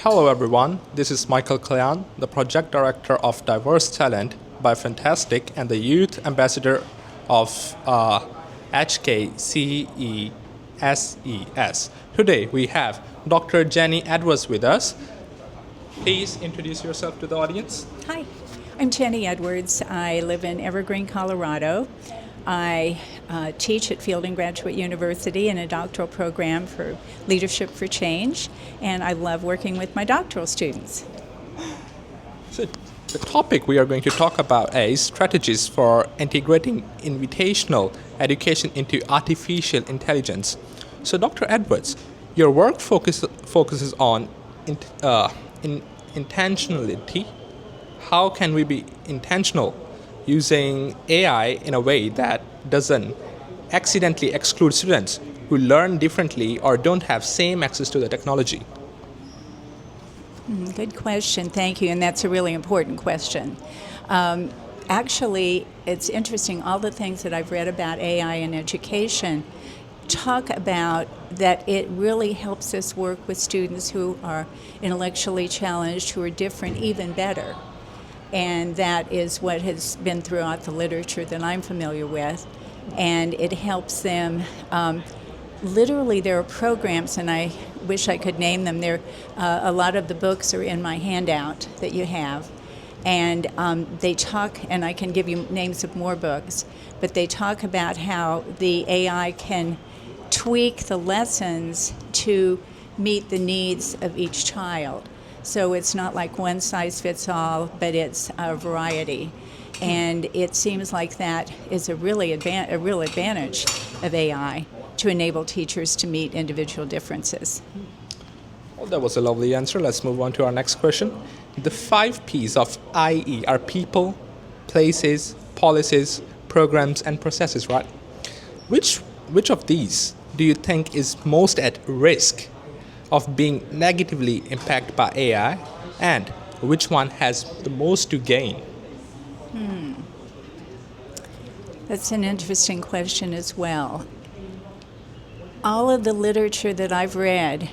Hello everyone, this is Michael Kalyan, the Project Director of Diverse Talent by Fantastic and the Youth Ambassador of HKCECES. Today we have Dr. Jenny Edwards with us. Please introduce yourself to the audience. Hi, I'm Jenny Edwards. I live in Evergreen, Colorado. I teach at Fielding Graduate University in a doctoral program for Leadership for Change, and I love working with my doctoral students. So the topic we are going to talk about is strategies for integrating invitational education into artificial intelligence. So Dr. Edwards, your work focuses on intentionality. How can we be intentional using AI in a way that doesn't accidentally exclude students who learn differently or don't have same access to the technology? Good question, thank you, and that's a really important question. Actually, it's interesting, all the things that I've read about AI in education talk about that it really helps us work with students who are intellectually challenged, who are different, even better. And that is what has been throughout the literature that I'm familiar with. And it helps them, literally there are programs, and I wish I could name them. A lot of the books are in my handout that you have. And they talk, and I can give you names of more books, but they talk about how the AI can tweak the lessons to meet the needs of each child. So it's not like one size fits all, but it's a variety. And it seems like that is a real advantage of AI to enable teachers to meet individual differences. Well, that was a lovely answer. Let's move on to our next question. The 5 P's of IE are people, places, policies, programs, and processes, right? Which of these do you think is most at risk of being negatively impacted by AI, and which one has the most to gain? That's an interesting question as well. All of the literature that I've read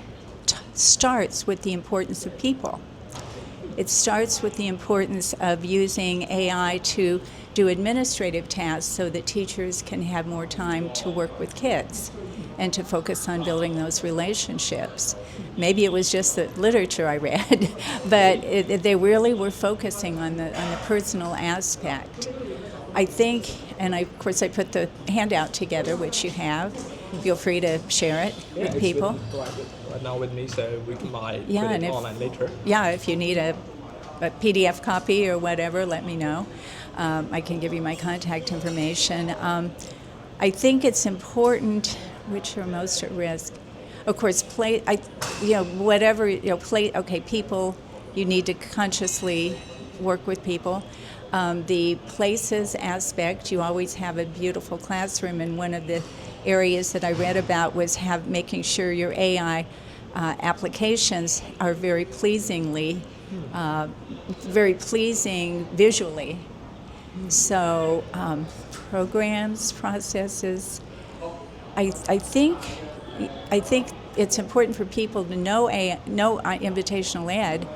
starts with the importance of people. It starts with the importance of using AI to do administrative tasks so that teachers can have more time to work with kids and to focus on building those relationships. Maybe it was just the literature I read, but they really were focusing on the personal aspect. I think, and of course I put the handout together, which you have. Feel free to share it with people. Right now with me, so we might put it online later. Yeah, if you need a PDF copy or whatever, let me know. I can give you my contact information. I think it's important, which are most at risk. Of course, people, you need to consciously work with people. The places aspect, you always have a beautiful classroom, and one of the areas that I read about was making sure your AI applications are very pleasing visually. So programs, processes, I think it's important for people to know invitational ed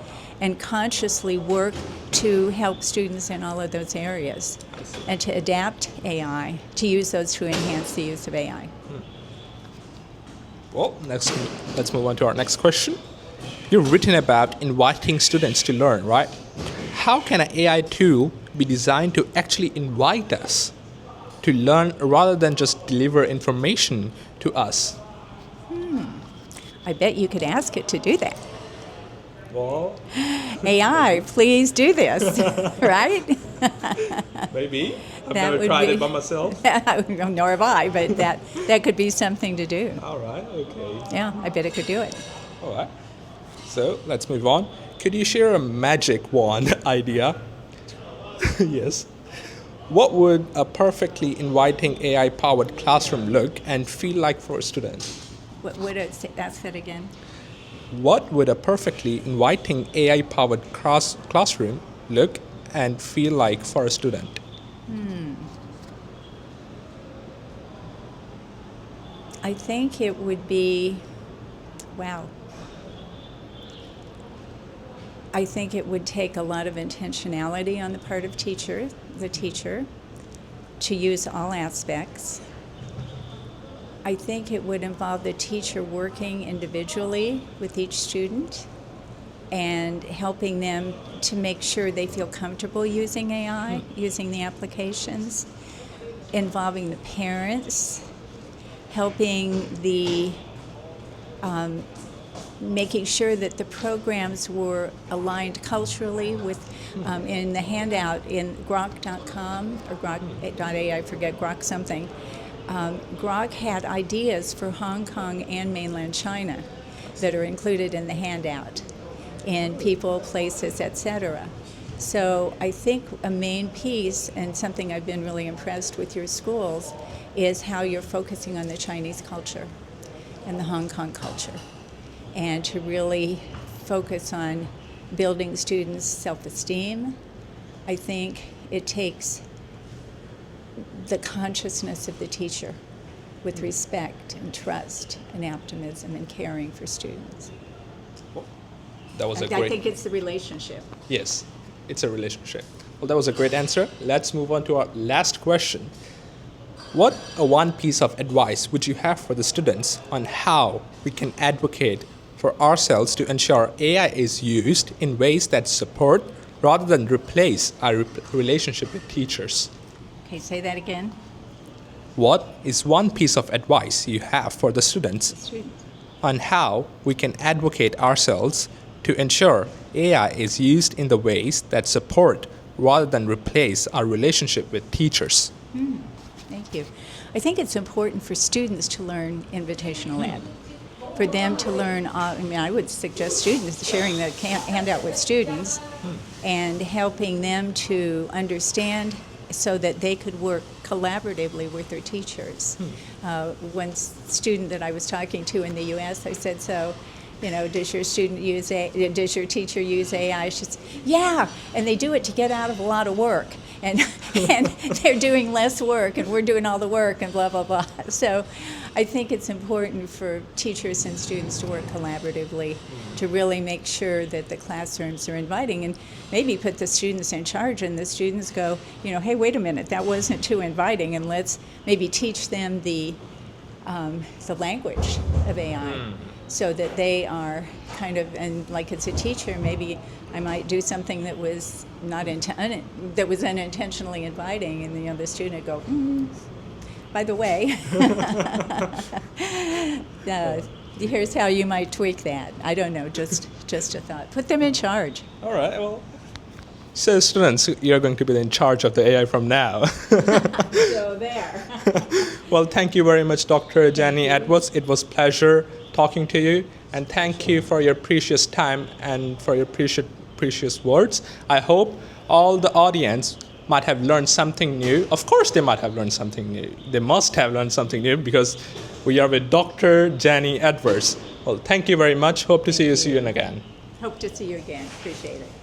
and consciously work to help students in all of those areas and to adapt AI, to use those to enhance the use of AI. Well, let's move on to our next question. You've written about inviting students to learn, right? How can an AI tool be designed to actually invite us to learn rather than just deliver information to us? I bet you could ask it to do that. Well, AI, please do this, right? maybe. I've That never would tried be- it by myself. Nor have I, but that could be something to do. All right, okay. Yeah, I bet it could do it. All right. So let's move on. Could you share a magic wand idea? Yes. What would a perfectly inviting AI-powered classroom look and feel like for a student? Ask that again. What would a perfectly inviting AI-powered classroom look and feel like for a student? I think it would be, wow. I think it would take a lot of intentionality on the part of the teacher, to use all aspects. I think it would involve the teacher working individually with each student and helping them to make sure they feel comfortable using AI, using the applications, involving the parents, helping the making sure that the programs were aligned culturally with, in the handout in grok.com or grok.ai, I forget, grok something. Grok had ideas for Hong Kong and mainland China that are included in the handout, in people, places, etc. So I think a main piece, and something I've been really impressed with your schools, is how you're focusing on the Chinese culture and the Hong Kong culture, and to really focus on building students' self-esteem. I think it takes the consciousness of the teacher with respect and trust and optimism and caring for students. That was I think it's the relationship. Yes, it's a relationship. Well, that was a great answer. Let's move on to our last question. What one piece of advice would you have for the students on how we can advocate for ourselves to ensure AI is used in ways that support rather than replace our relationship with teachers? Okay, say that again. What is one piece of advice you have for the students on how we can advocate ourselves to ensure AI is used in the ways that support rather than replace our relationship with teachers? Thank you. I think it's important for students to learn invitational ed. For them to learn, I would suggest students sharing the handout with students and helping them to understand so that they could work collaboratively with their teachers. One student that I was talking to in the U.S., I said, so, does your teacher use AI? She said, yeah, and they do it to get out of a lot of work. And they're doing less work, and we're doing all the work, and blah, blah, blah. So I think it's important for teachers and students to work collaboratively to really make sure that the classrooms are inviting, and maybe put the students in charge, and the students go, hey, wait a minute, that wasn't too inviting, and let's maybe teach them the language of AI. So that they are kind of, and like as a teacher, maybe I might do something that was that was unintentionally inviting, and the student would go, by the way, here's how you might tweak that. I don't know, just a thought. Put them in charge. All right, well. So students, you're going to be in charge of the AI from now. So there. Well, thank you very much, Dr. Jenny Edwards. It was a pleasure talking to you, and thank you for your precious time and for your precious words. I hope all the audience might have learned something new. Of course they might have learned something new. They must have learned something new because we are with Dr. Jenny Edwards. Well, thank you very much. Hope to see you soon again. Hope to see you again. Appreciate it.